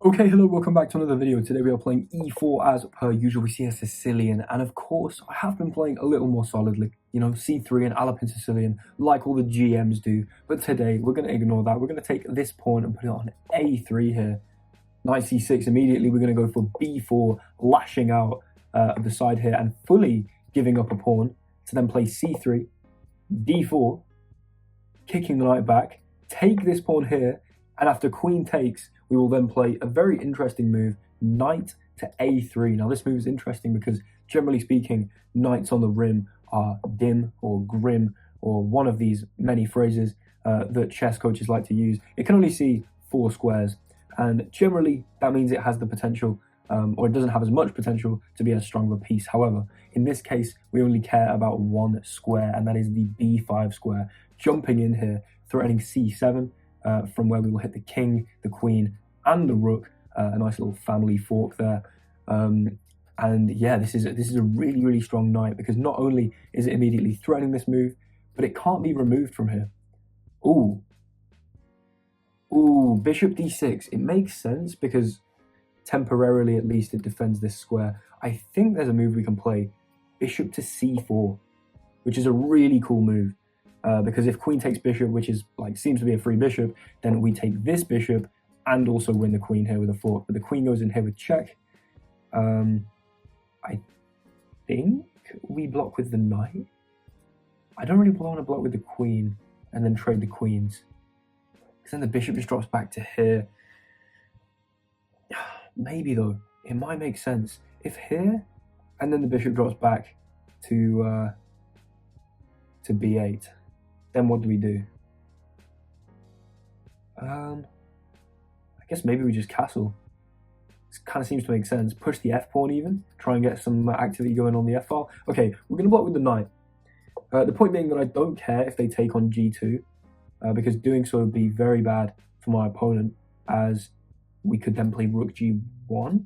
Okay, hello, welcome back to another video. Today we are playing e4 as per usual. We see a Sicilian, and of course I have been playing a little more solidly, you know, c3 and I'll in Sicilian like all the GMs do. But today we're going to ignore that. We're going to take this pawn and put it on a3 here. Knight c6, immediately we're going to go for b4, lashing out the side here and fully giving up a pawn to then play c3, d4, kicking the knight back, take this pawn here, and after queen takes, we will then play a very interesting move, knight to a3. Now this move is interesting because, generally speaking, knights on the rim are dim or grim, or one of these many phrases that chess coaches like to use. It can only see 4 squares, and generally that means it has the potential, or it doesn't have as much potential to be as strong of a piece. However, in this case, we only care about 1 square, and that is the b5 square. Jumping in here, threatening c7, from where we will hit the king, the queen, and the rook. A nice little family fork there. And yeah, this is a really strong knight, because not only is it immediately threatening this move, but it can't be removed from here. Ooh, bishop d6. It makes sense because temporarily, at least, it defends this square. I think there's a move we can play, bishop to c4, which is a really cool move. Because if queen takes bishop, which is seems to be a free bishop, then we take this bishop and also win the queen here with a fork. But the queen goes in here with check. I think we block with the knight. I don't really want to block with the queen and then trade the queens, because then the bishop just drops back to here. Maybe though, it might make sense if here and then the bishop drops back to b8. Then what do we do? I guess maybe we just castle. This kind of seems to make sense. Push the f pawn even. Try and get some activity going on the f file. Okay, we're going to block with the knight. The point being that I don't care if they take on g2, because doing so would be very bad for my opponent, as we could then play rook g1,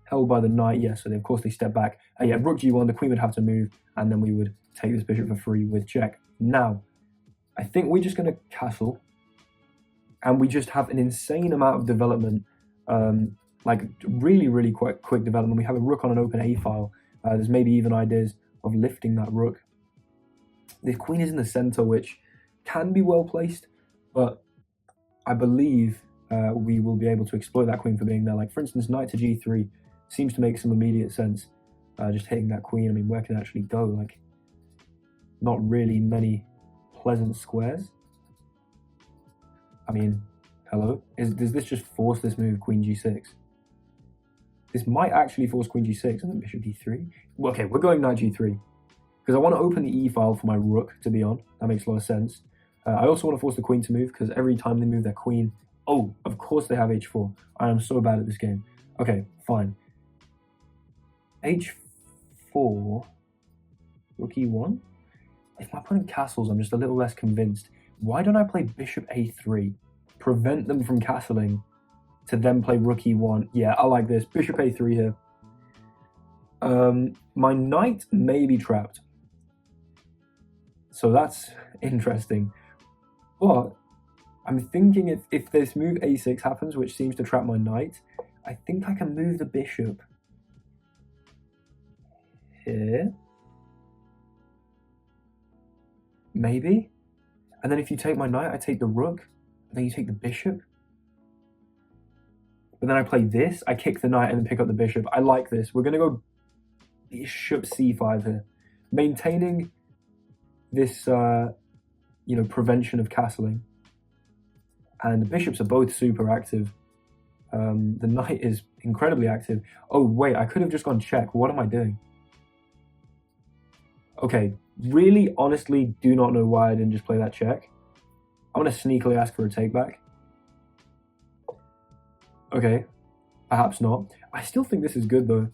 held by the knight. Yes, so of course they step back. Yeah, rook g1, the queen would have to move, and then we would take this bishop for free with check. Now, I think we're just going to castle, and we just have an insane amount of development, really quite quick development. We have a rook on an open a file. There's maybe even ideas of lifting that rook. The queen is in the center, which can be well placed, but I believe we will be able to exploit that queen for being there. Like, for instance, knight to g3 seems to make some immediate sense. Just hitting that queen, I mean, where can it actually go? Like, not really many pleasant squares. I mean, hello? Does this just force this move, queen g6? This might actually force queen g6 and then bishop d3. Well, okay, we're going knight g3, because I want to open the e file for my rook to be on. That makes a lot of sense. I also want to force the queen to move, because every time they move their queen... Oh, of course they have h4. I am so bad at this game. Okay, fine. h4... Rook e1? If my opponent castles, I'm just a little less convinced. Why don't I play bishop a3? Prevent them from castling to then play rook e1. Yeah, I like this. Bishop a3 here. My knight may be trapped, so that's interesting. But I'm thinking if this move a6 happens, which seems to trap my knight, I think I can move the bishop here. Maybe. And then if you take my knight, I take the rook. Then you take the bishop. But then I play this. I kick the knight and then pick up the bishop. I like this. We're going to go bishop c5 here. Maintaining this, prevention of castling. And the bishops are both super active. The knight is incredibly active. Oh, wait, I could have just gone check. What am I doing? Okay, really, honestly, do not know why I didn't just play that check. I'm going to sneakily ask for a takeback. Okay, perhaps not. I still think this is good, though.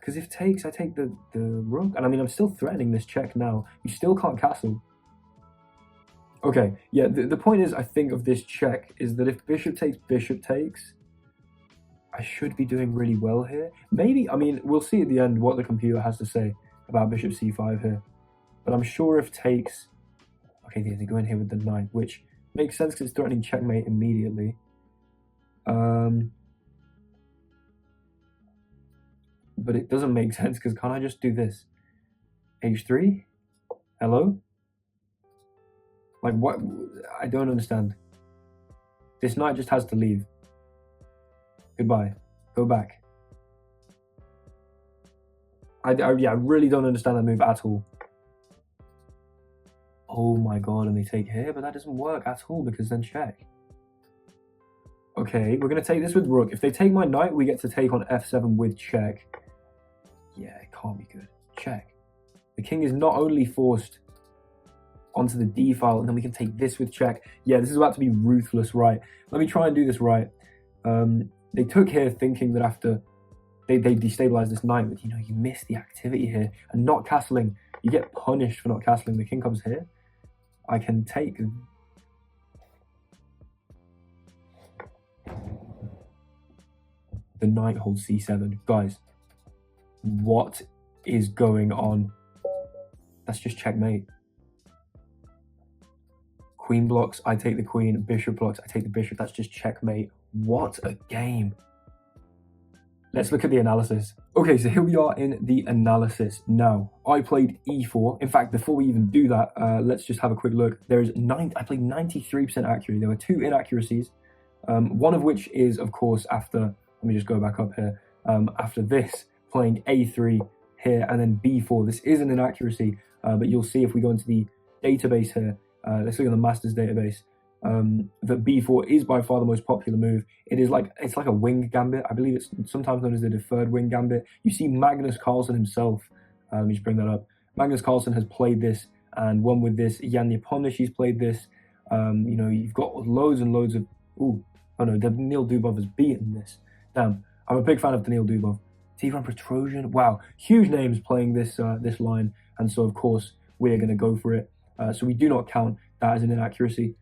Because if takes, I take the rook. And I mean, I'm still threatening this check now. You still can't castle. Okay, yeah, the point is, I think, of this check is that if bishop takes, I should be doing really well here. Maybe, I mean, we'll see at the end what the computer has to say about bishop c5 here. But I'm sure if takes... Okay, they go in here with the knight, which makes sense because it's threatening checkmate immediately. but it doesn't make sense because can't I just do this? H3? Hello? Like, what? I don't understand. This knight just has to leave. Goodbye. Go back. I really don't understand that move at all. Oh my god, and they take here, but that doesn't work at all because then check. Okay, we're going to take this with rook. If they take my knight, we get to take on f7 with check. Yeah, it can't be good. Check. The king is not only forced onto the d file, and then we can take this with check. Yeah, this is about to be ruthless, right? Let me try and do this right. They took here thinking that after they destabilize this knight, but you know, you miss the activity here. And not castling, you get punished for not castling. The king comes here. I can take... The knight holds c7. Guys, what is going on? That's just checkmate. Queen blocks, I take the queen. Bishop blocks, I take the bishop. That's just checkmate. What a game. Let's look at the analysis. Okay, so here we are in the analysis. Now, I played e4. In fact, before we even do that, let's just have a quick look. I played 93% accuracy. There were 2 inaccuracies, one of which is, of course, after, let me just go back up here, after this, playing a3 here and then b4. This is an inaccuracy, but you'll see if we go into the database here, let's look at the master's database, that b4 is by far the most popular move. It's like a wing gambit. I believe it's sometimes known as the deferred wing gambit. You see Magnus Carlsen himself, let me just bring that up. Magnus Carlsen has played this and won with this. Jan Nepomniachtchi's played this. You know, you've got loads and loads of... Daniil Dubov has beaten this. Damn, I'm a big fan of Daniil Dubov. Tigran Petrosian, wow, huge names playing this this line, and so of course we're going to go for it. So we do not count that as an inaccuracy.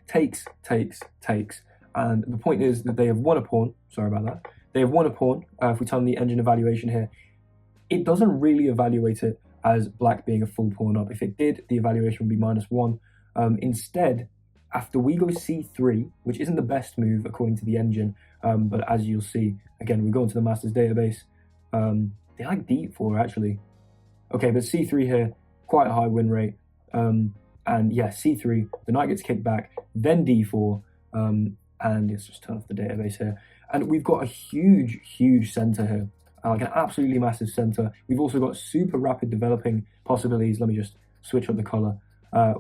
Takes, and the point is that they have won a pawn. Sorry about that. They have won a pawn. If we turn the engine evaluation here, it doesn't really evaluate it as black being a full pawn up. If it did, the evaluation would be -1. Instead, after we go c3, which isn't the best move according to the engine, but as you'll see, again, we go into the master's database. They like d4 actually. Okay, but c3 here, quite a high win rate. And yeah, c3, the knight gets kicked back, then d4, and let's just turn off the database here. And we've got a huge center here, like an absolutely massive center. We've also got super rapid developing possibilities. Let me just switch up the color.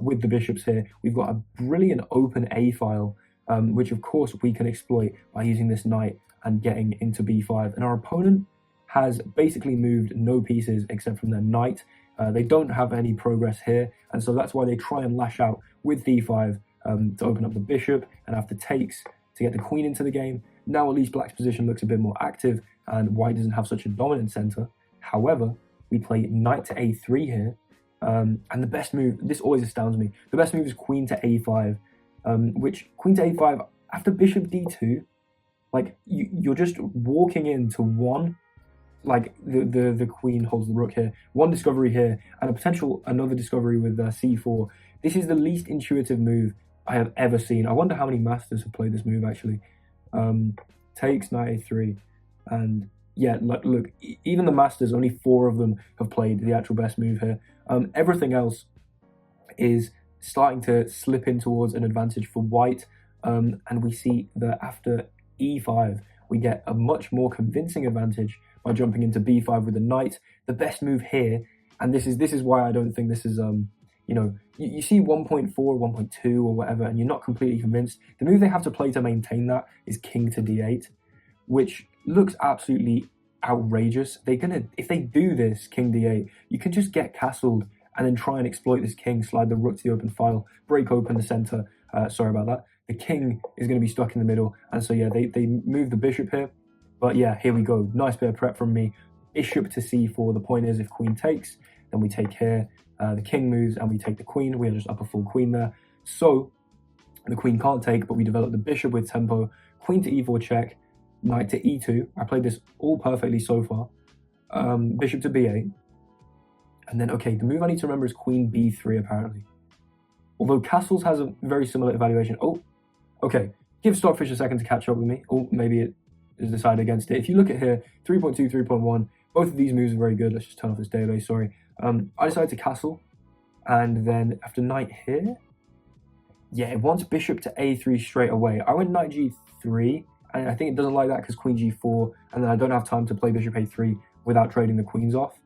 With the bishops here, we've got a brilliant open A file, which of course we can exploit by using this knight and getting into b5. And our opponent has basically moved no pieces except from their knight. They don't have any progress here, and so that's why they try and lash out with d5 to open up the bishop, and after takes to get the queen into the game. Now at least black's position looks a bit more active, and white doesn't have such a dominant center. However, we play knight to a3 here, and the best move, this always astounds me, the best move is queen to a5, which queen to a5, after bishop d2, like you're just walking into one, like the queen holds the rook here, one discovery here, and a potential another discovery with c4. This is the least intuitive move I have ever seen. I wonder how many masters have played this move actually. Takes knight a3, and yeah, look, even the masters, only 4 of them have played the actual best move here. Everything else is starting to slip in towards an advantage for white, and we see that after e5 we get a much more convincing advantage by jumping into b5 with the knight. The best move here, and this is why I don't think this is you know, you see 1.4, 1.2 or whatever, and you're not completely convinced. The move they have to play to maintain that is king to d8, which looks absolutely outrageous. If they do this king d8, you can just get castled and then try and exploit this king, slide the rook to the open file, break open the center. Sorry about that. The king is going to be stuck in the middle, and so yeah, they move the bishop here. But yeah, here we go. Nice bit of prep from me. Bishop to c4. The point is, if queen takes, then we take here. The king moves and we take the queen. We are just up a full queen there. So the queen can't take, but we develop the bishop with tempo. Queen to e4 check. Knight to e2. I played this all perfectly so far. Bishop to b8. And then, okay, the move I need to remember is queen b3 apparently. Although castles has a very similar evaluation. Oh, okay. Give Stockfish a second to catch up with me. Oh, maybe it has decided against it. If you look at here, 3.2, 3.1, both of these moves are very good. Let's just turn off this database, sorry. I decided to castle, and then after knight here, yeah, it wants bishop to a3 straight away. I went knight g3, and I think it doesn't like that because queen g4, and then I don't have time to play bishop a3 without trading the queens off.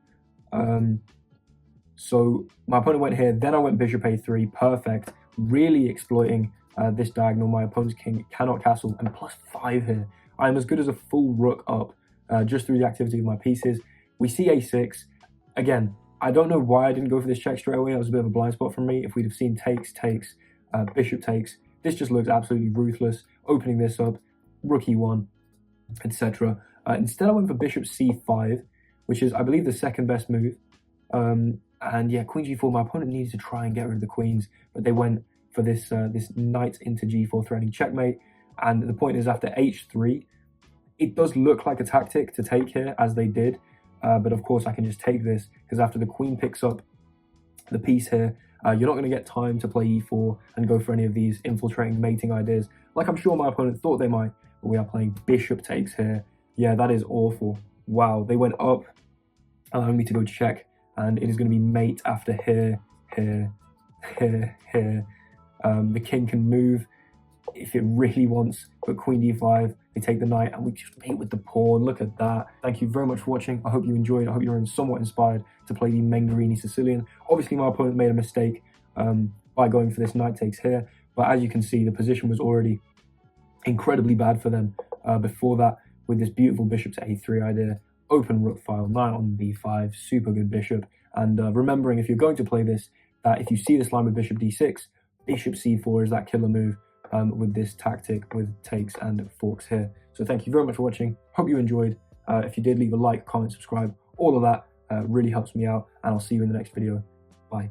So my opponent went here, then I went bishop a3, perfect, really exploiting this diagonal. My opponent's king cannot castle, and +5 here. I'm as good as a full rook up just through the activity of my pieces. We see a6. Again, I don't know why I didn't go for this check straight away. That was a bit of a blind spot from me. If we'd have seen takes, bishop takes, this just looks absolutely ruthless. Opening this up, rook e1, etc. Instead, I went for bishop c5, which is, I believe, the second best move. And yeah, queen g4, my opponent needed to try and get rid of the queens, but they went for this this knight into g4 threatening checkmate. And the point is, after h3, it does look like a tactic to take here, as they did. But of course, I can just take this, because after the queen picks up the piece here, you're not going to get time to play e4 and go for any of these infiltrating mating ideas, like I'm sure my opponent thought they might. But we are playing bishop takes here. Yeah, that is awful. Wow, they went up, allowing me to go check. And it is going to be mate after here, here, here, here. The king can move if it really wants, but queen d5, they take the knight, and we just mate with the pawn. Look at that. Thank you very much for watching. I hope you enjoyed. I hope you're somewhat inspired to play the Mengarini Sicilian. Obviously, my opponent made a mistake by going for this knight takes here, but as you can see, the position was already incredibly bad for them before that, with this beautiful bishop to a3 idea. Open rook file, knight on b5, super good bishop. And remembering, if you're going to play this, that if you see this line with bishop d6, bishop c4 is that killer move with this tactic with takes and forks here. So thank you very much for watching. Hope you enjoyed. If you did, leave a like, comment, subscribe. All of that really helps me out, and I'll see you in the next video. Bye.